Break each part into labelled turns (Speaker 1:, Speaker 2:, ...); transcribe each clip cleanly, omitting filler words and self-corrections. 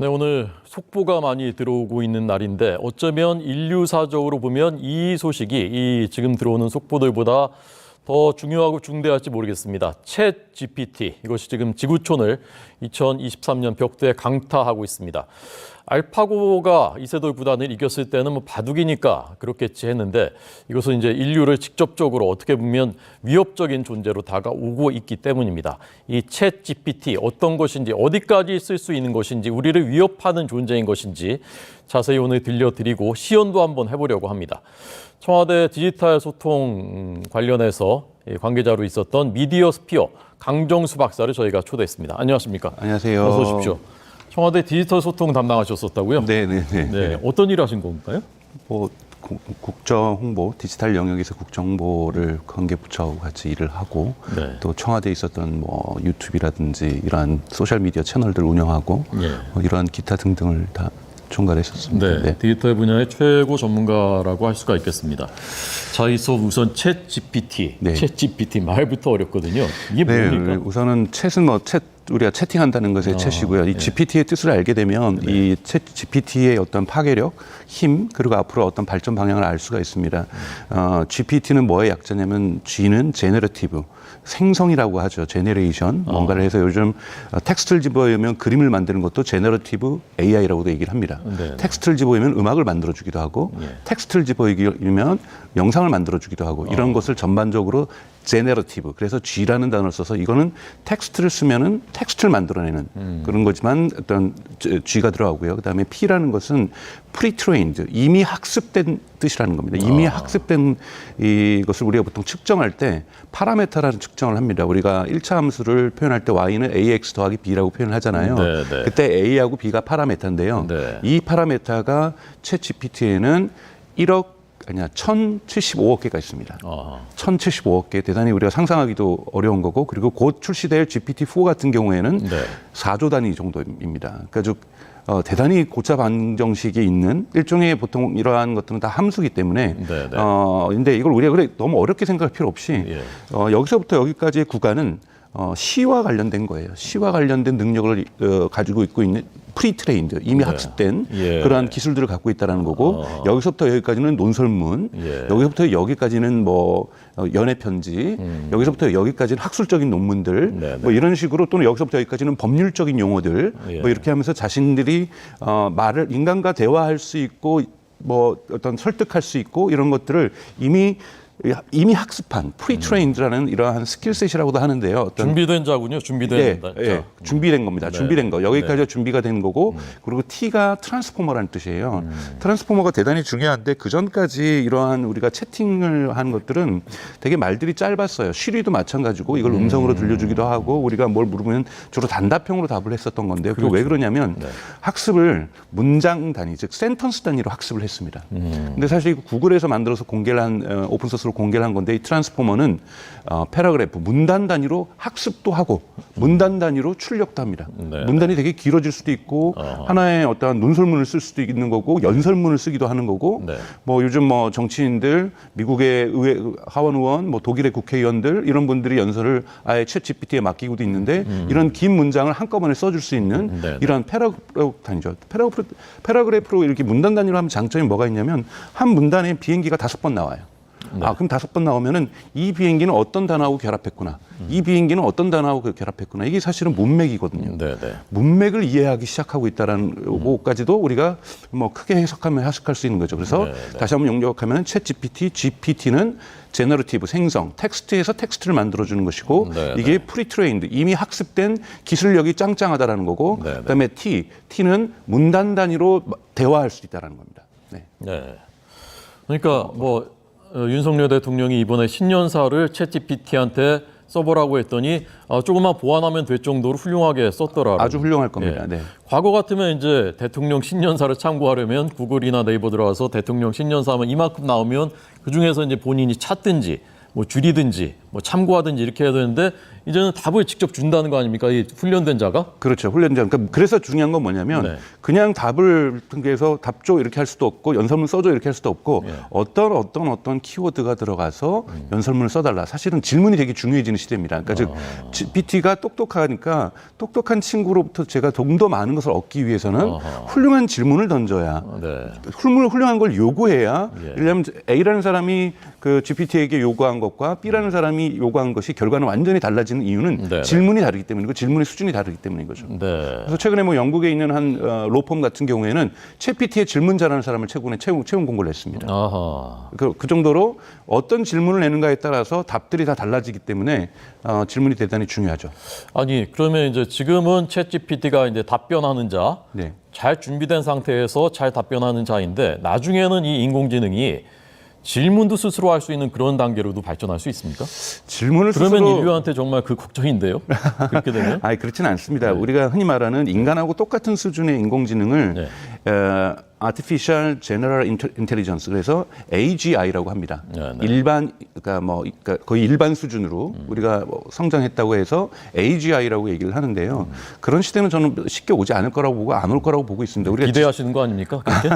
Speaker 1: 네, 오늘 속보가 많이 들어오고 있는 날인데 어쩌면 인류사적으로 보면 이 소식이 지금 들어오는 속보들보다 더 중요하고 중대할지 모르겠습니다. 챗 GPT, 이것이 지금 지구촌을 2023년 벽두에 강타하고 있습니다. 알파고가 이세돌 구단을 이겼을 때는 바둑이니까 그렇겠지 했는데 이것은 이제 인류를 직접적으로 어떻게 보면 위협적인 존재로 다가오고 있기 때문입니다. 이 챗 GPT 어떤 것인지 어디까지 쓸 수 있는 것인지 우리를 위협하는 존재인 것인지 자세히 오늘 들려드리고 시연도 한번 해보려고 합니다. 청와대 디지털 소통 관련해서 관계자로 있었던 미디어 스피어 강정수 박사를 저희가 초대했습니다. 안녕하십니까?
Speaker 2: 안녕하세요.
Speaker 1: 어서 오십시오. 청와대 디지털 소통 담당하셨었다고요?
Speaker 2: 네.
Speaker 1: 어떤 일 하신 건가요?
Speaker 2: 국정 홍보, 디지털 영역에서 국정 홍보를 관계부처하고 같이 일을 하고 또 청와대에 있었던 유튜브라든지 이러한 소셜 미디어 채널들 운영하고 이러한 기타 등등을 다 총괄했었습니다.
Speaker 1: 네, 디지털 분야의 최고 전문가라고 할 수가 있겠습니다. 자, 이서 우선 챗 GPT, 챗 GPT 말부터 어렵거든요. 이게 뭡니까?
Speaker 2: 우선은 챗은 우리가 채팅한다는 것의 챗이고요. 이 GPT의 뜻을 알게 되면 이 챗 GPT의 어떤 파괴력, 힘, 그리고 앞으로 어떤 발전 방향을 알 수가 있습니다. GPT는 뭐의 약자냐면 G는 제너러티브, 생성이라고 하죠. 제너레이션, 뭔가를 해서 요즘 텍스트를 집어넣으면 그림을 만드는 것도 제너러티브 AI라고도 얘기를 합니다. 텍스트를 집어넣으면 음악을 만들어주기도 하고 텍스트를 집어넣으면 영상을 만들어주기도 하고 이런 것을 전반적으로 제너러티브, 그래서 G라는 단어를 써서 이거는 텍스트를 쓰면은 텍스트를 만들어내는 그런 거지만 어떤 G가 들어가고요. 그다음에 P라는 것은 pre-trained, 이미 학습된 뜻이라는 겁니다. 이미 학습된 이것을 우리가 보통 측정할 때 파라메타라는 측정을 합니다. 우리가 1차 함수를 표현할 때 y는 ax 더하기 b라고 표현을 하잖아요. 그때 a하고 b가 파라메타인데요. 이 파라메타가 챗 GPT에는 1075억 개가 있습니다. 1075억 개, 대단히 우리가 상상하기도 어려운 거고, 그리고 곧 출시될 GPT-4 같은 경우에는 4조 단위 정도입니다. 그러니까 대단히 고차 방정식이 있는 일종의 보통 이러한 것들은 다 함수기 때문에 근데 이걸 우리가 너무 어렵게 생각할 필요 없이 여기서부터 여기까지의 구간은 시와 관련된 거예요. 시와 관련된 능력을 가지고 있는 프리트레인드, 이미 학습된 그러한 기술들을 갖고 있다는 거고, 여기서부터 여기까지는 논설문, 여기서부터 여기까지는 연애 편지, 여기서부터 여기까지는 학술적인 논문들, 이런 식으로, 또는 여기서부터 여기까지는 법률적인 용어들, 이렇게 하면서 자신들이 말을 인간과 대화할 수 있고 어떤 설득할 수 있고 이런 것들을 이미 학습한 프리트레인드라는 이러한 스킬셋이라고도 하는데요.
Speaker 1: 준비된 자군요. 준비된
Speaker 2: 준비된 겁니다. 준비된 거. 여기까지가 준비가 된 거고, 그리고 T가 트랜스포머라는 뜻이에요. 트랜스포머가 대단히 중요한데 그 전까지 이러한 우리가 채팅을 한 것들은 되게 말들이 짧았어요. 시리도 마찬가지고 이걸 음성으로 들려주기도 하고, 우리가 뭘 물으면 주로 단답형으로 답을 했었던 건데요. 그게 왜 그러냐면 학습을 문장 단위, 즉 센턴스 단위로 학습을 했습니다. 근데 사실 구글에서 만들어서 공개를 한 오픈소스 공개를 한 건데, 이 트랜스포머는 패러그래프, 문단 단위로 학습도 하고 문단 단위로 출력도 합니다. 문단이 되게 길어질 수도 있고 하나의 어떠한 논설문을 쓸 수도 있는 거고 연설문을 쓰기도 하는 거고 요즘 정치인들, 미국의 하원 의원, 독일의 국회의원들, 이런 분들이 연설을 아예 챗 GPT에 맡기고도 있는데 이런 긴 문장을 한꺼번에 써줄 수 있는 이런 패러그래프 단위죠. 패러그래프로 이렇게 문단 단위로 하면 장점이 뭐가 있냐면 한 문단에 비행기가 5번 나와요. 그럼 5번 나오면은 이 비행기는 어떤 단어하고 결합했구나. 이 비행기는 어떤 단어하고 결합했구나. 이게 사실은 문맥이거든요. 문맥을 이해하기 시작하고 있다는 것까지도 우리가 크게 해석할 수 있는 거죠. 그래서 다시 한번 용역하면 챗 GPT, GPT는 제너러티브, 생성, 텍스트에서 텍스트를 만들어주는 것이고 이게 프리트레인드, 이미 학습된 기술력이 짱짱하다라는 거고, 그다음에 T는 문단 단위로 대화할 수 있다는 겁니다.
Speaker 1: 그러니까 윤석열 대통령이 이번에 신년사를 챗 GPT한테 써보라고 했더니 조금만 보완하면 될 정도로 훌륭하게 썼더라고요.
Speaker 2: 아주 훌륭할 겁니다.
Speaker 1: 과거 같으면 이제 대통령 신년사를 참고하려면 구글이나 네이버 들어가서 대통령 신년사 하면 이만큼 나오면 그 중에서 이제 본인이 찾든지 뭐 줄이든지 뭐 참고하든지 이렇게 해야 되는데 이제는 답을 직접 준다는 거 아닙니까? 이 훈련된 자가?
Speaker 2: 그렇죠. 훈련자. 그러니까 그래서 중요한 건 뭐냐면
Speaker 1: 네.
Speaker 2: 그냥 답을 통해서 답 줘 이렇게 할 수도 없고 연설문 써줘 이렇게 할 수도 없고
Speaker 1: 예.
Speaker 2: 어떤 키워드가 들어가서 연설문을 써달라. 사실은 질문이 되게 중요해지는 시대입니다. 그러니까 즉 GPT가 똑똑하니까 똑똑한 친구로부터 제가 좀 더 많은 것을 얻기 위해서는 훌륭한 질문을 던져야
Speaker 1: 네.
Speaker 2: 훌륭한 걸 요구해야
Speaker 1: 예.
Speaker 2: 예를 들면 A라는 사람이 그 GPT에게 요구한 것과 B라는 사람이 요구한 것이 결과는 완전히 달라지는 이유는
Speaker 1: 네.
Speaker 2: 질문이 다르기 때문이고 질문의 수준이 다르기 때문인 거죠.
Speaker 1: 네.
Speaker 2: 그래서 최근에 뭐 영국에 있는 한 로펌 같은 경우에는 챗GPT의 질문 잘하는 사람을 최근에 채용 공고를 했습니다.
Speaker 1: 아하.
Speaker 2: 그 정도로 어떤 질문을 내는가에 따라서 답들이 다 달라지기 때문에 질문이 대단히 중요하죠.
Speaker 1: 아니 그러면 이제 지금은 챗GPT가 이제 답변하는 자,
Speaker 2: 네.
Speaker 1: 잘 준비된 상태에서 잘 답변하는 자인데 나중에는 이 인공지능이 질문도 스스로 할 수 있는 그런 단계로도 발전할 수 있습니까?
Speaker 2: 질문을
Speaker 1: 그러면
Speaker 2: 스스로
Speaker 1: 인류한테 정말 그 걱정인데요. 그렇게 되면?
Speaker 2: 아니 그렇지는 않습니다. 우리가 흔히 말하는 인간하고 똑같은 수준의 인공지능을
Speaker 1: 네.
Speaker 2: Artificial General Intelligence 그래서 AGI라고 합니다.
Speaker 1: 네, 네.
Speaker 2: 그러니까 거의 일반 수준으로 우리가 뭐 성장했다고 해서 AGI라고 얘기를 하는데요. 그런 시대는 저는 쉽게 오지 않을 거라고 보고 안 올 거라고 보고 있습니다. 우리가
Speaker 1: 기대하시는 거 아닙니까? 그렇게?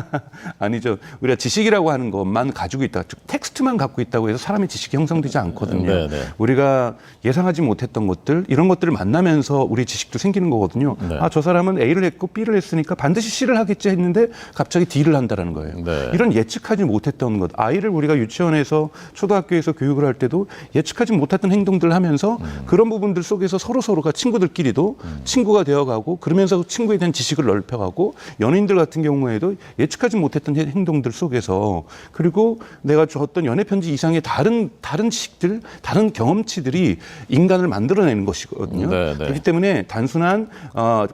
Speaker 2: 아니죠. 우리가 지식이라고 하는 것만 가지고 있다, 즉 텍스트만 갖고 있다고 해서 사람의 지식이 형성되지 않거든요.
Speaker 1: 네, 네.
Speaker 2: 우리가 예상하지 못했던 것들, 이런 것들을 만나면서 우리 지식도 생기는 거거든요.
Speaker 1: 네.
Speaker 2: 아, 저 사람은 A를 했고 B를 했으니까 반드시 C를 하겠지 했는데 갑자기 D를 한다라는 거예요.
Speaker 1: 네.
Speaker 2: 이런 예측하지 못했던 것, 아이를 우리가 유치원에서 초등학교에서 교육을 할 때도 예측하지 못했던 행동들을 하면서 그런 부분들 속에서 서로가 친구들끼리도 친구가 되어가고 그러면서 친구에 대한 지식을 넓혀가고 연인들 같은 경우에도 예측하지 못했던 행동들 속에서 그리고 내가 줬던 연애 편지 이상의 다른 지식들, 다른 경험치들이 인간을 만들어내는 것이거든요.
Speaker 1: 네, 네.
Speaker 2: 그렇기 때문에 단순한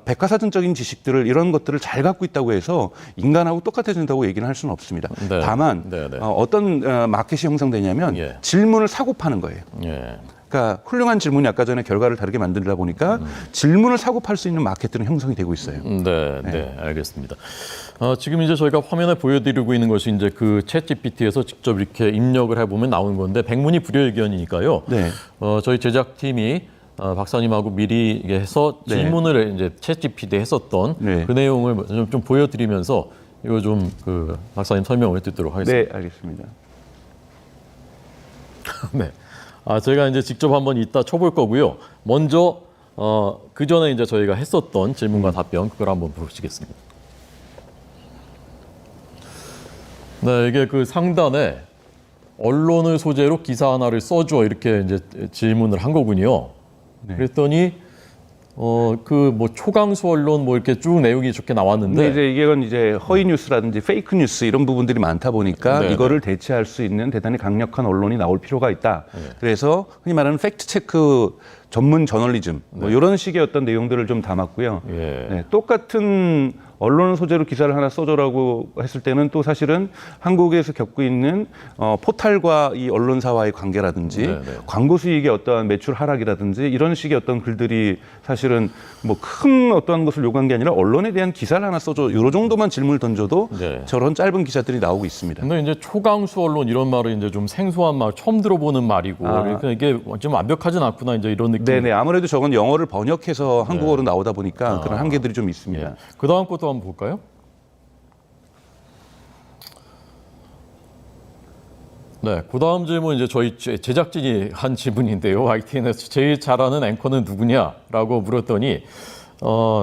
Speaker 2: 백과사전적인 지식들을 이런 것들을 잘 갖고 있다고 해서 인간하고 똑같아진다고 얘기는 할 수는 없습니다.
Speaker 1: 네.
Speaker 2: 다만
Speaker 1: 네, 네.
Speaker 2: 어떤 마켓이 형성되냐면
Speaker 1: 예.
Speaker 2: 질문을 사고 파는 거예요.
Speaker 1: 예.
Speaker 2: 그러니까 훌륭한 질문이 아까 전에 결과를 다르게 만들다 보니까 질문을 사고 팔 수 있는 마켓들은 형성이 되고 있어요.
Speaker 1: 네, 알겠습니다. 지금 이제 저희가 화면에 보여드리고 있는 것이 이제 그 챗GPT에서 직접 이렇게 입력을 해보면 나오는 건데 백문이 불여일견이니까요.
Speaker 2: 네.
Speaker 1: 저희 제작팀이 박사님하고 미리 해서
Speaker 2: 네.
Speaker 1: 질문을 이제 챗GPT에 했었던
Speaker 2: 네.
Speaker 1: 그 내용을 좀 보여드리면서 이거 좀 그 박사님 설명을 듣도록 하겠습니다.
Speaker 2: 네, 알겠습니다.
Speaker 1: 네. 제가 이제 직접 한번 이따 쳐볼 거고요. 먼저 그 전에 이제 저희가 했었던 질문과 답변 그걸 한번 보시겠습니다. 네, 이게 그 상단에 언론을 소재로 기사 하나를 써줘 이렇게 이제 질문을 한 거군요.
Speaker 2: 네.
Speaker 1: 그랬더니 그 뭐 초강수 언론 뭐 이렇게 쭉 내용이 좋게 나왔는데
Speaker 2: 근데 이건 이제 허위 뉴스라든지 페이크 뉴스 이런 부분들이 많다 보니까
Speaker 1: 네,
Speaker 2: 이거를 대체할 수 있는 대단히 강력한 언론이 나올 필요가 있다. 그래서 흔히 말하는 팩트 체크 전문 저널리즘 뭐 이런 식의 어떤 내용들을 좀 담았고요.
Speaker 1: 예.
Speaker 2: 네, 똑같은 언론 소재로 기사를 하나 써줘라고 했을 때는 또 사실은 한국에서 겪고 있는 포탈과 이 언론사와의 관계라든지
Speaker 1: 네, 네.
Speaker 2: 광고 수익의 어떠한 매출 하락이라든지 이런 식의 어떤 글들이 사실은 뭐 큰 어떠한 것을 요구한 게 아니라 언론에 대한 기사를 하나 써줘 요 정도만 질문을 던져도
Speaker 1: 네.
Speaker 2: 저런 짧은 기사들이 나오고 있습니다.
Speaker 1: 근데 이제 초강수 언론 이런 말은 이제 좀 생소한 말, 처음 들어보는 말이고 그러니까 이게 좀 완벽하진 않구나 이제 이런 느낌.
Speaker 2: 네네 아무래도 저건 영어를 번역해서 한국어로 나오다 보니까 그런 한계들이 좀 있습니다.
Speaker 1: 예. 그 다음 것도 한번 볼까요? 네, 그 다음 질문 이제 저희 제작진이 한 질문인데요. YTN에서 제일 잘하는 앵커는 누구냐라고 물었더니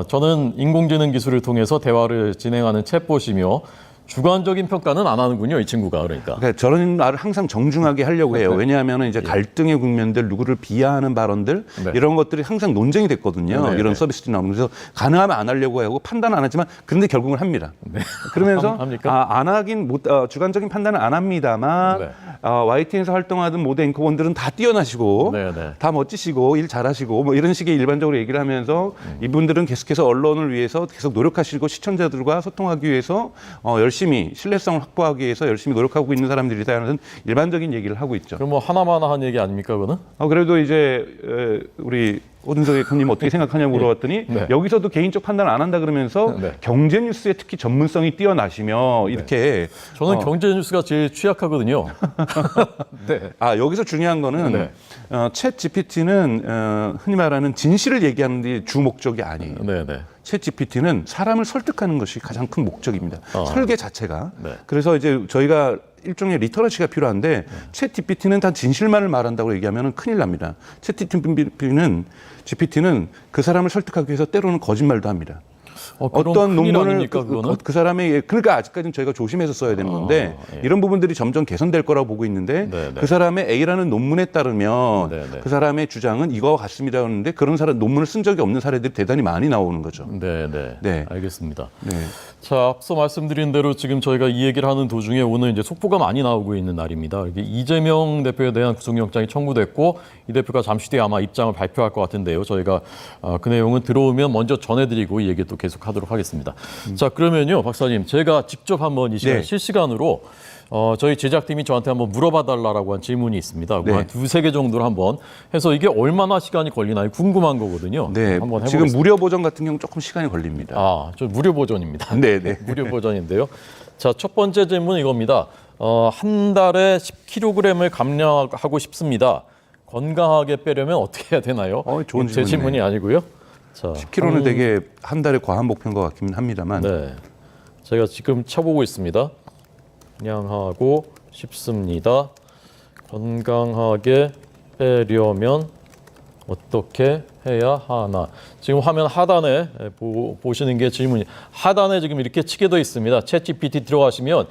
Speaker 1: 저는 인공지능 기술을 통해서 대화를 진행하는 챗봇이며 주관적인 평가는 안 하는군요, 이 친구가 그러니까.
Speaker 2: 그러니까 저런 말을 항상 정중하게 하려고 해요. 왜냐하면 이제 갈등의 국면들, 누구를 비하하는 발언들
Speaker 1: 네.
Speaker 2: 이런 것들이 항상 논쟁이 됐거든요.
Speaker 1: 네,
Speaker 2: 이런
Speaker 1: 네.
Speaker 2: 서비스들이 나오면 그래서 가능하면 안 하려고 하고 판단 안 하지만 그런데 결국은 합니다. 그러면서
Speaker 1: 합니까?
Speaker 2: 안 하긴 주관적인 판단은 안 합니다만
Speaker 1: 네.
Speaker 2: YTN에서 활동하던 모든 앵커원들은 다 뛰어나시고
Speaker 1: 네, 네.
Speaker 2: 다 멋지시고 일 잘하시고 뭐 이런 식의 일반적으로 얘기를 하면서 이분들은 계속해서 언론을 위해서 계속 노력하시고 시청자들과 소통하기 위해서 열심히 신뢰성을 확보하기 위해서 열심히 노력하고 있는 사람들이다 하는 일반적인 얘기를 하고 있죠.
Speaker 1: 그럼 뭐 하나만 한 얘기 아닙니까, 그거는?
Speaker 2: 그래도 이제 우리 오준석 대표님 어떻게 생각하냐고 물어봤더니
Speaker 1: 네.
Speaker 2: 여기서도 개인적 판단 안 한다 그러면서
Speaker 1: 네.
Speaker 2: 경제 뉴스에 특히 전문성이 뛰어나시며 이렇게
Speaker 1: 저는 경제 뉴스가 제일 취약하거든요. 네.
Speaker 2: 여기서 중요한 거는
Speaker 1: 네.
Speaker 2: 챗 GPT는 흔히 말하는 진실을 얘기하는 게 주 목적이 아니에요.
Speaker 1: 네, 네.
Speaker 2: 챗 GPT는 사람을 설득하는 것이 가장 큰 목적입니다. 설계 자체가.
Speaker 1: 네.
Speaker 2: 그래서 이제 저희가 일종의 리터러시가 필요한데 챗 GPT는 다 진실만을 말한다고 얘기하면 큰일 납니다. 챗 GPT는 그 사람을 설득하기 위해서 때로는 거짓말도 합니다. 어떤 논문을
Speaker 1: 아닙니까, 그거는?
Speaker 2: 그 사람의 그러니까 아직까지는 저희가 조심해서 써야 되는 건데
Speaker 1: 예.
Speaker 2: 이런 부분들이 점점 개선될 거라고 보고 있는데
Speaker 1: 네, 네.
Speaker 2: 그 사람의 A라는 논문에 따르면
Speaker 1: 네, 네.
Speaker 2: 그 사람의 주장은 이거와 같습니다 하는데 그런 사람 논문을 쓴 적이 없는 사례들이 대단히 많이 나오는 거죠.
Speaker 1: 네, 네.
Speaker 2: 네.
Speaker 1: 알겠습니다.
Speaker 2: 네.
Speaker 1: 자, 앞서 말씀드린 대로 지금 저희가 이 얘기를 하는 도중에 오늘 이제 속보가 많이 나오고 있는 날입니다. 이게 이재명 대표에 대한 구속영장이 청구됐고 이 대표가 잠시 뒤에 아마 입장을 발표할 것 같은데요. 저희가 그 내용은 들어오면 먼저 전해드리고 이 얘기 또 계속하도록 하겠습니다. 자, 그러면요, 박사님, 제가 직접 한번 이 시간
Speaker 2: 네.
Speaker 1: 실시간으로 저희 제작팀이 저한테 한번 물어봐달라고 한 질문이 있습니다.
Speaker 2: 네.
Speaker 1: 한 두세 개 정도를 한번 해서 이게 얼마나 시간이 걸리나요? 궁금한 거거든요.
Speaker 2: 네.
Speaker 1: 한번 해보겠습니다.
Speaker 2: 지금 무료 버전 같은 경우 조금 시간이 걸립니다.
Speaker 1: 저 무료 버전입니다.
Speaker 2: 네, 네.
Speaker 1: 무료 버전인데요. 자, 첫 번째 질문 이겁니다. 한 달에 10kg을 감량하고 싶습니다. 건강하게 빼려면 어떻게 해야 되나요?
Speaker 2: 좋은
Speaker 1: 제
Speaker 2: 질문이네.
Speaker 1: 질문이 아니고요. 자,
Speaker 2: 10kg는 되게 한 달에 과한 목표인 것 같긴 합니다만
Speaker 1: 네, 제가 지금 쳐보고 있습니다. 감량하고 싶습니다. 건강하게 빼려면 어떻게 해야 하나? 지금 화면 하단에 보시는 게 질문이 하단에 지금 이렇게 치게 되어 있습니다. 챗 GPT 들어가시면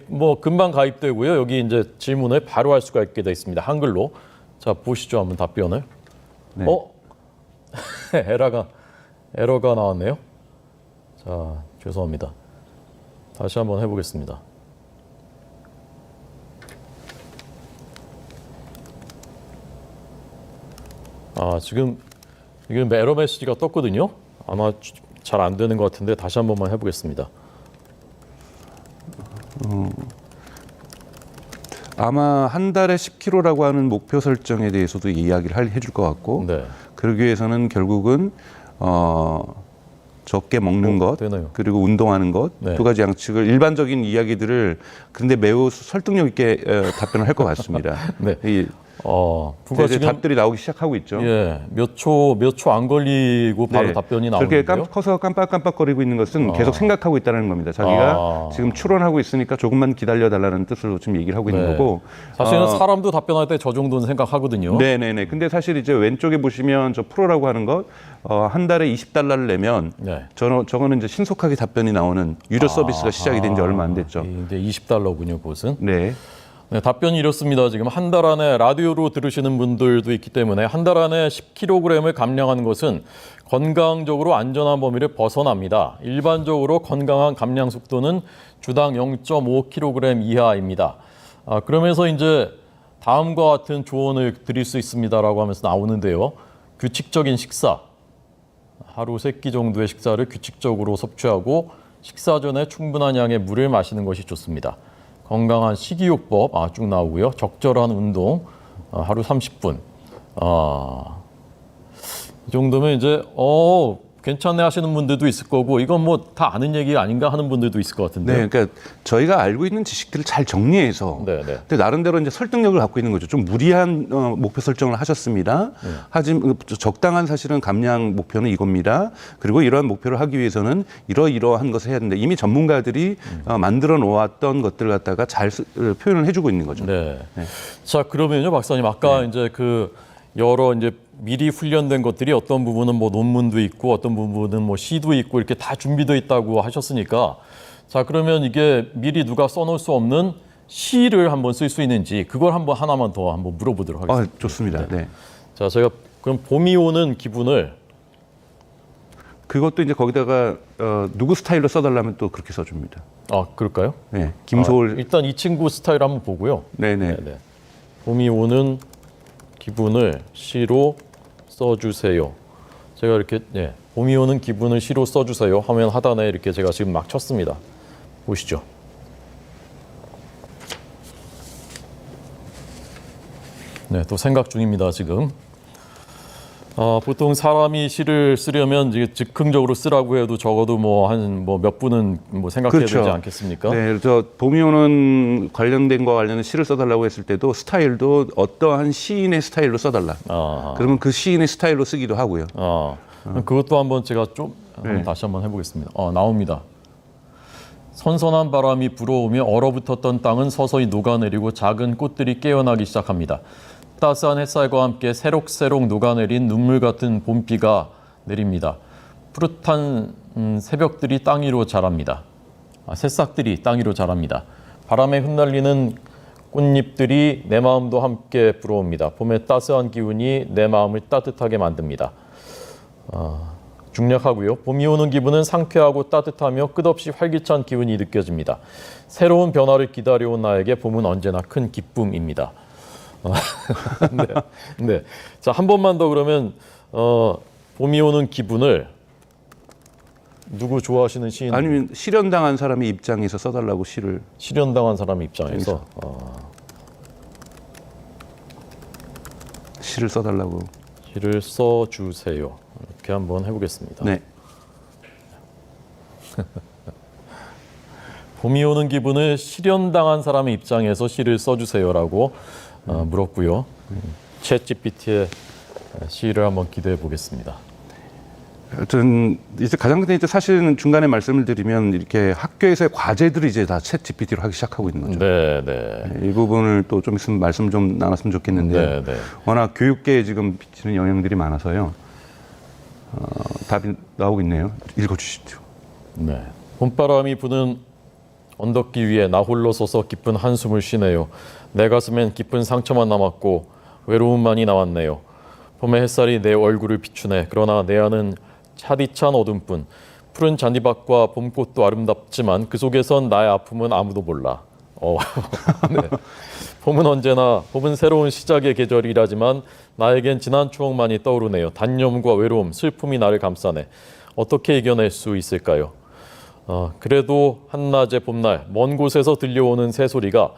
Speaker 1: 뭐 금방 가입되고요. 여기 이제 질문을 바로 할 수가 있게 되어 있습니다. 한글로. 자, 보시죠. 한번 답변을.
Speaker 2: 네.
Speaker 1: 에러가 나왔네요. 자, 죄송합니다. 다시 한번 해보겠습니다. 지금 에러 메시지가 떴거든요. 아마 잘 안 되는 것 같은데 다시 한 번만 해보겠습니다.
Speaker 2: 아마 한 달에 10kg라고 하는 목표 설정에 대해서도 이야기를 해줄 것 같고
Speaker 1: 네.
Speaker 2: 그러기 위해서는 결국은 적게 먹는 것
Speaker 1: 되나요?
Speaker 2: 그리고 운동하는 것
Speaker 1: 네.
Speaker 2: 두 가지 양측을 일반적인 이야기들을 근데 매우 설득력 있게 답변을 할 것 같습니다.
Speaker 1: 네.
Speaker 2: 이제
Speaker 1: 지금
Speaker 2: 답들이 나오기 시작하고 있죠.
Speaker 1: 예, 몇 초 안 걸리고 바로
Speaker 2: 네.
Speaker 1: 답변이
Speaker 2: 그렇게
Speaker 1: 나오는데요.
Speaker 2: 커서 깜빡깜빡거리고 있는 것은 계속 생각하고 있다는 겁니다. 자기가 지금 추론하고 있으니까 조금만 기다려달라는 뜻으로 지금 얘기를 하고 있는
Speaker 1: 네.
Speaker 2: 거고.
Speaker 1: 사실은 사람도 답변할 때 저 정도는 생각하거든요.
Speaker 2: 네네네. 근데 사실 이제 왼쪽에 보시면 저 프로라고 하는 것, 한 달에 $20를 내면
Speaker 1: 네.
Speaker 2: 저거는 이제 신속하게 답변이 나오는 유료 서비스가 시작이 된 지 얼마 안 됐죠.
Speaker 1: 이제 $20군요, 그것은.
Speaker 2: 네.
Speaker 1: 네, 답변이 이렇습니다. 지금 한 달 안에 라디오로 들으시는 분들도 있기 때문에 한 달 안에 10kg을 감량하는 것은 건강적으로 안전한 범위를 벗어납니다. 일반적으로 건강한 감량 속도는 주당 0.5kg 이하입니다. 그러면서 이제 다음과 같은 조언을 드릴 수 있습니다라고 하면서 나오는데요. 규칙적인 식사, 하루 3끼 정도의 식사를 규칙적으로 섭취하고 식사 전에 충분한 양의 물을 마시는 것이 좋습니다. 건강한 식이요법 쭉 나오고요. 적절한 운동 하루 30분. 이 정도면 이제 괜찮네 하시는 분들도 있을 거고 이건 뭐 다 아는 얘기 아닌가 하는 분들도 있을 것 같은데.
Speaker 2: 네, 그러니까 저희가 알고 있는 지식들을 잘 정리해서
Speaker 1: 네.
Speaker 2: 근데 나름대로 이제 설득력을 갖고 있는 거죠. 좀 무리한 목표 설정을 하셨습니다. 하지만 적당한 사실은 감량 목표는 이겁니다. 그리고 이러한 목표를 하기 위해서는 이러이러한 것을 해야 된다. 이미 전문가들이 만들어 놓았던 것들을 갖다가 잘 표현을 해주고 있는 거죠.
Speaker 1: 네. 자, 그러면요, 박사님 아까 이제 여러 이제 미리 훈련된 것들이 어떤 부분은 뭐 논문도 있고 어떤 부분은 뭐 시도 있고 이렇게 다 준비되어 있다고 하셨으니까 자, 그러면 이게 미리 누가 써놓을 수 없는 시를 한번 쓸 수 있는지 그걸 하나만 더 한번 물어보도록 하겠습니다.
Speaker 2: 좋습니다. 네.
Speaker 1: 자, 제가 그럼 봄이 오는 기분을
Speaker 2: 그것도 이제 거기다가 누구 스타일로 써달라면 또 그렇게 써줍니다.
Speaker 1: 그럴까요?
Speaker 2: 네. 김소월.
Speaker 1: 일단 이 친구 스타일 한번 보고요.
Speaker 2: 네네.
Speaker 1: 네네. 봄이 오는 기분을 시로 써주세요. 제가 이렇게 봄이 오는 기분을 시로 써주세요 화면 하단에 이렇게 제가 지금 막 쳤습니다. 보시죠. 네, 또 생각 중입니다 지금. 보통 사람이 시를 쓰려면 이제 즉흥적으로 쓰라고 해도 적어도 한 몇 분은 생각해야
Speaker 2: 그렇죠.
Speaker 1: 되지 않겠습니까?
Speaker 2: 네, 그래서 봄이 오는 관련된 거와 관련된 시를 써달라고 했을 때도 스타일도 어떠한 시인의 스타일로 써달라.
Speaker 1: 아,
Speaker 2: 그러면 그 시인의 스타일로 쓰기도 하고요.
Speaker 1: 그것도 한번 제가 좀
Speaker 2: 네.
Speaker 1: 다시 한번 해보겠습니다. 나옵니다. 선선한 바람이 불어오며 얼어붙었던 땅은 서서히 녹아내리고 작은 꽃들이 깨어나기 시작합니다. 따스한 햇살과 함께 새록새록 녹아내린 눈물 같은 봄비가 내립니다. 푸릇한 새벽들이 땅 위로 자랍니다. 새싹들이 땅 위로 자랍니다. 바람에 흩날리는 꽃잎들이 내 마음도 함께 불어옵니다. 봄의 따스한 기운이 내 마음을 따뜻하게 만듭니다. 중략하고요. 봄이 오는 기분은 상쾌하고 따뜻하며 끝없이 활기찬 기운이 느껴집니다. 새로운 변화를 기다려온 나에게 봄은 언제나 큰 기쁨입니다. 네. 자, 한 번만 더 그러면 봄이 오는 기분을 누구 좋아하시는 시인?
Speaker 2: 아니면 실현당한 사람의 입장에서 써달라고 시를.
Speaker 1: 실현당한 사람의 입장에서
Speaker 2: 시를 써달라고.
Speaker 1: 시를 써주세요. 이렇게 한번 해보겠습니다.
Speaker 2: 네.
Speaker 1: 봄이 오는 기분을 실현당한 사람의 입장에서 시를 써주세요라고 물었고요. 챗 GPT의 시를 한번 기대해 보겠습니다.
Speaker 2: 하여튼 이제 가장 큰 이제 사실은 중간에 말씀을 드리면 이렇게 학교에서의 과제들을 이제 다 챗 GPT로 하기 시작하고 있는 거죠.
Speaker 1: 네.
Speaker 2: 이 부분을 또 좀 있으면 말씀 좀 나눴으면 좋겠는데
Speaker 1: 네.
Speaker 2: 워낙 교육계에 지금 비치는 영향들이 많아서요. 답이 나오고 있네요. 읽어주시죠.
Speaker 1: 네. 봄바람이 부는 언덕길 위에 나 홀로 서서 깊은 한숨을 쉬네요. 내 가슴엔 깊은 상처만 남았고 외로움만이 남았네요. 봄의 햇살이 내 얼굴을 비추네. 그러나 내 안은 차디찬 어둠뿐. 푸른 잔디밭과 봄꽃도 아름답지만 그 속에선 나의 아픔은 아무도 몰라. 네. 봄은 새로운 시작의 계절이라지만 나에겐 지난 추억만이 떠오르네요. 단념과 외로움, 슬픔이 나를 감싸네. 어떻게 이겨낼 수 있을까요? 그래도 한낮의 봄날 먼 곳에서 들려오는 새소리가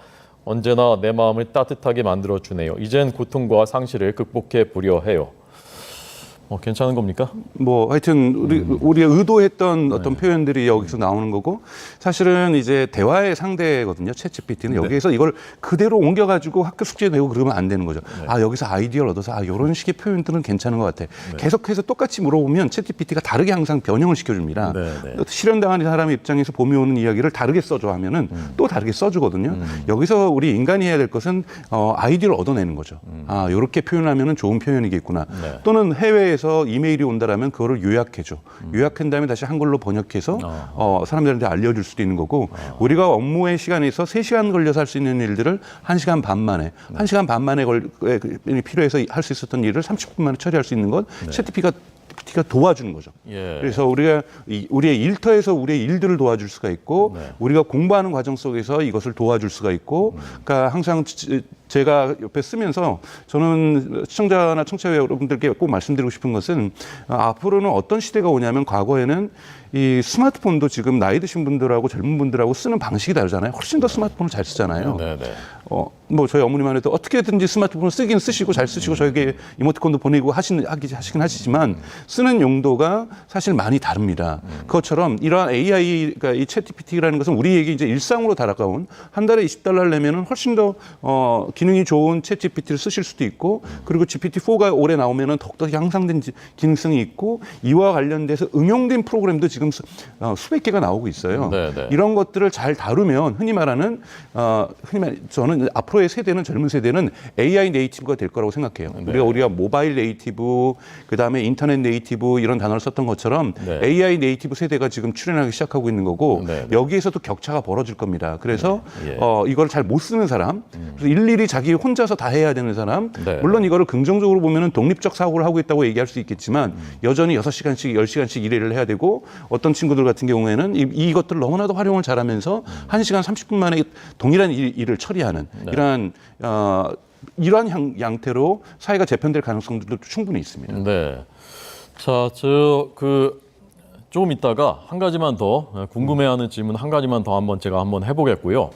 Speaker 1: 언제나 내 마음을 따뜻하게 만들어주네요. 이젠 고통과 상실을 극복해 보려 해요. 괜찮은 겁니까?
Speaker 2: 하여튼 우리가 의도했던 어떤 표현들이 여기서 나오는 거고 사실은 이제 대화의 상대거든요. 챗 GPT는 여기에서 이걸 그대로 옮겨가지고 학교 숙제 내고 그러면 안 되는 거죠. 여기서 아이디어를 얻어서 이런 식의 표현들은 괜찮은 것 같아. 계속해서 똑같이 물어보면 챗 GPT가 다르게 항상 변형을 시켜줍니다. 실현당한 사람의 입장에서 봄이 오는 이야기를 다르게 써줘 하면은 또 다르게 써주거든요. 여기서 우리 인간이 해야 될 것은 아이디어를 얻어내는 거죠. 이렇게 표현하면은 좋은 표현이겠구나. 또는 해외에서 이메일이 온다라면 그거를 요약해줘. 요약한 다음에 다시 한글로 번역해서 사람들한테 알려줄 수도 있는 거고 우리가 업무의 시간에서 3시간 걸려서 할 수 있는 일들을 1시간 반 만에 1시간 반 만에 필요해서 할 수 있었던 일을 30분 만에 처리할 수 있는 것 챗 GPT가 도와주는 거죠. 그래서 우리가 우리의 일터에서 우리의 일들을 도와줄 수가 있고 우리가 공부하는 과정 속에서 이것을 도와줄 수가 있고 그러니까 항상 제가 옆에 쓰면서 저는 시청자나 청취자 여러분들께 꼭 말씀드리고 싶은 것은 앞으로는 어떤 시대가 오냐면 과거에는 이 스마트폰도 지금 나이 드신 분들하고 젊은 분들하고 쓰는 방식이 다르잖아요. 훨씬 더 스마트폰을 잘 쓰잖아요. 저희 어머니만 해도 어떻게든지 스마트폰을 쓰긴 쓰시고 잘 쓰시고 저에게 이모티콘도 보내고 하시긴 하시지만 쓰는 용도가 사실 많이 다릅니다. 그것처럼 이러한 AI, 그러니까 이 챗 GPT라는 것은 우리에게 이제 일상으로 다가온 한 달에 $20 내면은 훨씬 더 기능이 좋은 챗 GPT를 쓰실 수도 있고 그리고 GPT-4가 올해 나오면은 더욱더 향상된 기능성이 있고 이와 관련돼서 응용된 프로그램도 지금 수백 개가 나오고 있어요. 이런 것들을 잘 다루면 흔히 말하는 저는 앞으로의 세대는 젊은 세대는 AI 네이티브가 될 거라고 생각해요. 우리가 모바일 네이티브, 그다음에 인터넷 네이티브 이런 단어를 썼던 것처럼 AI 네이티브 세대가 지금 출현하기 시작하고 있는 거고 여기에서도 격차가 벌어질 겁니다. 그래서 이걸 잘 못 쓰는 사람, 그래서 일일이 자기 혼자서 다 해야 되는 사람, 물론 이거를 긍정적으로 보면은 독립적 사고를 하고 있다고 얘기할 수 있겠지만 여전히 6시간씩, 10시간씩 일을 해야 되고 어떤 친구들 같은 경우에는 이것들을 너무나도 활용을 잘하면서 1시간 30분 만에 동일한 일을 처리하는 이러한 양태로 사회가 재편될 가능성들도 충분히 있습니다.
Speaker 1: 자, 조금 있다가 한 가지만 더 궁금해하는 질문 한 가지만 더 제가 한번 해보겠고요.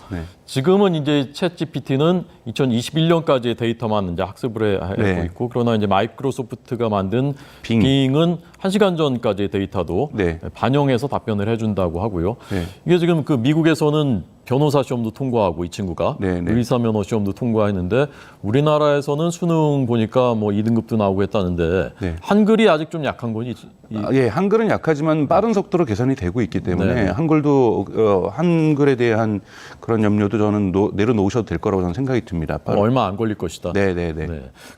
Speaker 1: 지금은 이제 챗 GPT는 2021년까지의 데이터만 이제 학습을 하고
Speaker 2: 네.
Speaker 1: 있고, 그러나 이제 마이크로소프트가 만든
Speaker 2: 빙.
Speaker 1: 빙은 1시간 전까지의 데이터도
Speaker 2: 네.
Speaker 1: 반영해서 답변을 해준다고 하고요.
Speaker 2: 네.
Speaker 1: 이게 지금 그 미국에서는 변호사 시험도 통과하고 이 친구가
Speaker 2: 네, 네.
Speaker 1: 의사 면허 시험도 통과했는데 우리나라에서는 수능 보니까 뭐 2등급도 나오고 했다는데
Speaker 2: 네.
Speaker 1: 한글이 아직 좀 약한 거니?
Speaker 2: 예, 한글은 약하지만 빠른 속도로 개선이 되고 있기 때문에
Speaker 1: 네.
Speaker 2: 한글도 한글에 대한 그런 염려도 저는 내려놓으셔도 될 거라고 저는 생각이 듭니다.
Speaker 1: 얼마 안 걸릴 것이다.
Speaker 2: 네.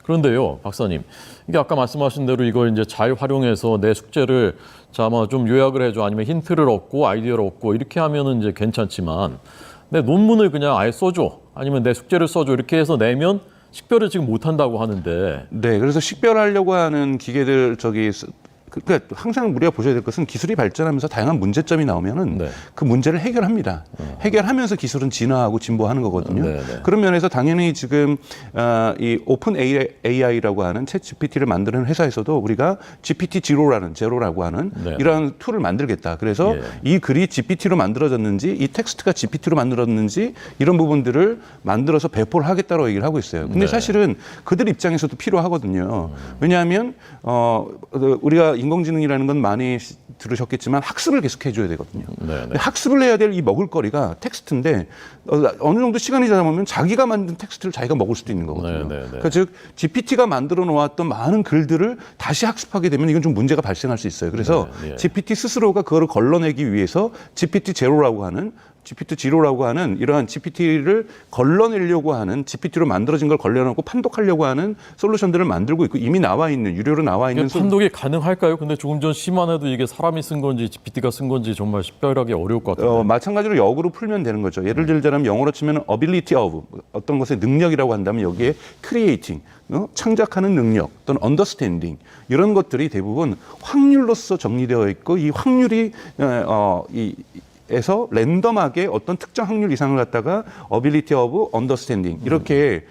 Speaker 1: 그런데요, 박사님, 이게 아까 말씀하신 대로 이걸 이제 잘 활용해서 내 숙제를 아마 좀 요약을 해줘, 아니면 힌트를 얻고 아이디어를 얻고 이렇게 하면은 이제 괜찮지만 내 논문을 그냥 아예 써줘, 아니면 내 숙제를 써줘 이렇게 해서 내면 식별을 지금 못 한다고 하는데.
Speaker 2: 네, 그래서 식별하려고 하는 기계들 그러니까 항상 우리가 보셔야 될 것은 기술이 발전하면서 다양한 문제점이 나오면은
Speaker 1: 네.
Speaker 2: 그 문제를 해결합니다. 해결하면서 기술은 진화하고 진보하는 거거든요.
Speaker 1: 네.
Speaker 2: 그런 면에서 당연히 지금 이 오픈 AI라고 하는 챗 GPT를 만드는 회사에서도 우리가 GPT 제로라고 하는
Speaker 1: 네.
Speaker 2: 이러한 툴을 만들겠다. 그래서
Speaker 1: 예.
Speaker 2: 이 글이 GPT로 만들어졌는지, 이 텍스트가 GPT로 만들어졌는지 이런 부분들을 만들어서 배포를 하겠다고 얘기를 하고 있어요. 근데
Speaker 1: 네.
Speaker 2: 사실은 그들 입장에서도 필요하거든요. 왜냐하면 우리가 인공지능이라는 건 많이 들으셨겠지만 학습을 계속 해줘야 되거든요. 근데 학습을 해야 될 이 먹을거리가 텍스트인데 어느 정도 시간이 지나다 보면 자기가 만든 텍스트를 자기가 먹을 수도 있는 거거든요. 그러니까 즉 GPT가 만들어 놓았던 많은 글들을 다시 학습하게 되면 이건 좀 문제가 발생할 수 있어요. 그래서 GPT 스스로가 그거를 걸러내기 위해서 GPT 제로라고 하는 이러한 GPT를 걸러내려고 하는, GPT로 만들어진 걸 걸러내고 판독하려고 하는 솔루션들을 만들고 있고, 이미 나와 있는, 유료로 나와 있는.
Speaker 1: 판독이 가능할까요? 근데 조금 전 시만 해도 이게 사람이 쓴 건지 GPT가 쓴 건지 정말 식별하기 어려울 것 같아요.
Speaker 2: 마찬가지로 역으로 풀면 되는 거죠. 예를 들자면 영어로 치면 ability of, 어떤 것의 능력이라고 한다면 여기에 creating, 창작하는 능력 또는 understanding, 이런 것들이 대부분 확률로서 정리되어 있고, 이 확률이 에서 랜덤하게 어떤 특정 확률 이상을 갖다가 ability of understanding 이렇게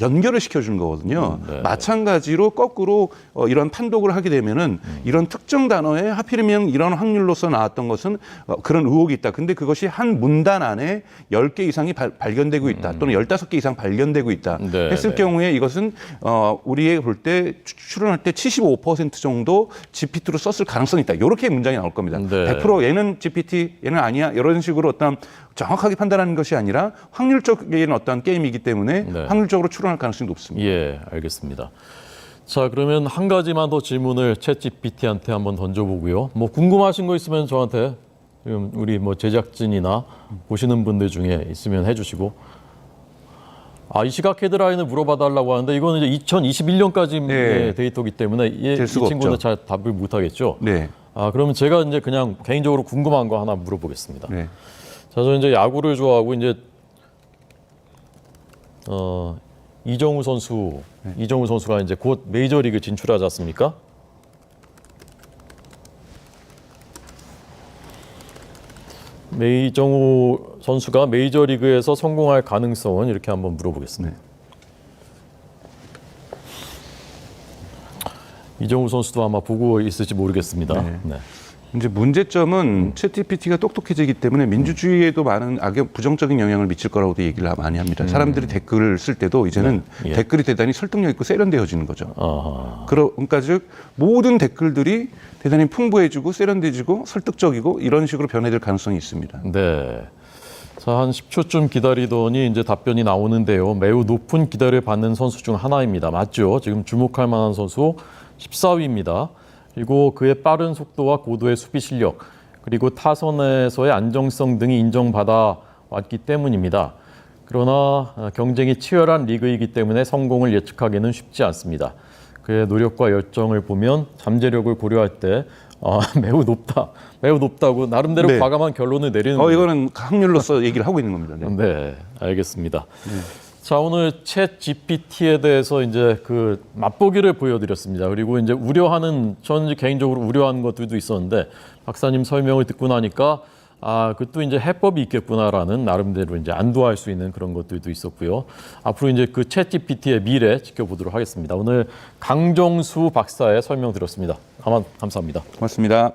Speaker 2: 연결을 시켜주는 거거든요. 마찬가지로 거꾸로 이런 판독을 하게 되면은 이런 특정 단어에 하필이면 이런 확률로서 나왔던 것은 그런 의혹이 있다. 근데 그것이 한 문단 안에 10개 이상이 발견되고 있다. 또는 15개 이상 발견되고 있다. 했을 경우에 이것은 우리가 볼 때 추론할 때 75% 정도 GPT로 썼을 가능성이 있다. 이렇게 문장이 나올 겁니다. 100% 얘는 GPT, 얘는 아니야. 이런 식으로 어떤 정확하게 판단하는 것이 아니라 확률적인 어떤 게임이기 때문에 확률적으로 추론할 가능성이 높습니다.
Speaker 1: 예, 알겠습니다. 자, 그러면 한 가지만 더 질문을 챗 GPT한테 한번 던져보고요. 뭐 궁금하신 거 있으면 저한테 지금 우리 뭐 제작진이나 보시는 분들 중에 있으면 해주시고. 이 시각 헤드라인을 물어봐달라고 하는데 이거는 이제 2021년까지 데이터이기 때문에 이 친구는
Speaker 2: 없죠.
Speaker 1: 잘 답을 못하겠죠.
Speaker 2: 네.
Speaker 1: 그러면 제가 이제 그냥 개인적으로 궁금한 거 하나 물어보겠습니다.
Speaker 2: 네.
Speaker 1: 자, 저는 이제 야구를 좋아하고 이제 이정우 선수가 이제 곧 메이저리그 진출하지 않습니까? 이정우 선수가 메이저리그에서 성공할 가능성은 이렇게 한번 물어보겠습니다. 이정우 선수도 아마 보고 있을지 모르겠습니다.
Speaker 2: 이제 문제점은 챗GPT가 똑똑해지기 때문에 민주주의에도 많은 부정적인 영향을 미칠 거라고도 얘기를 많이 합니다. 사람들이 댓글을 쓸 때도 이제는 댓글이 대단히 설득력 있고 세련되어지는 거죠. 그러니까 즉 모든 댓글들이 대단히 풍부해지고 세련되지고 설득적이고 이런 식으로 변해질 가능성이 있습니다.
Speaker 1: 네. 자, 한 10초쯤 기다리더니 이제 답변이 나오는데요. 매우 높은 기대를 받는 선수 중 하나입니다. 맞죠? 지금 주목할 만한 선수 14위입니다. 그리고 그의 빠른 속도와 고도의 수비 실력, 그리고 타선에서의 안정성 등이 인정받아 왔기 때문입니다. 그러나 경쟁이 치열한 리그이기 때문에 성공을 예측하기는 쉽지 않습니다. 그의 노력과 열정을 보면 잠재력을 고려할 때 매우 높다고 나름대로 과감한 결론을 내리는 거예요.
Speaker 2: 이거는 확률로서 얘기를 하고 있는 겁니다.
Speaker 1: 네, 알겠습니다. 자, 오늘 챗 GPT에 대해서 이제 그 맛보기를 보여드렸습니다. 그리고 이제 저는 개인적으로 우려하는 것들도 있었는데 박사님 설명을 듣고 나니까 그것도 이제 해법이 있겠구나라는 나름대로 이제 안도할 수 있는 그런 것들도 있었고요. 앞으로 이제 그 챗 GPT의 미래 지켜보도록 하겠습니다. 오늘 강정수 박사의 설명 들었습니다. 감사합니다.
Speaker 2: 고맙습니다.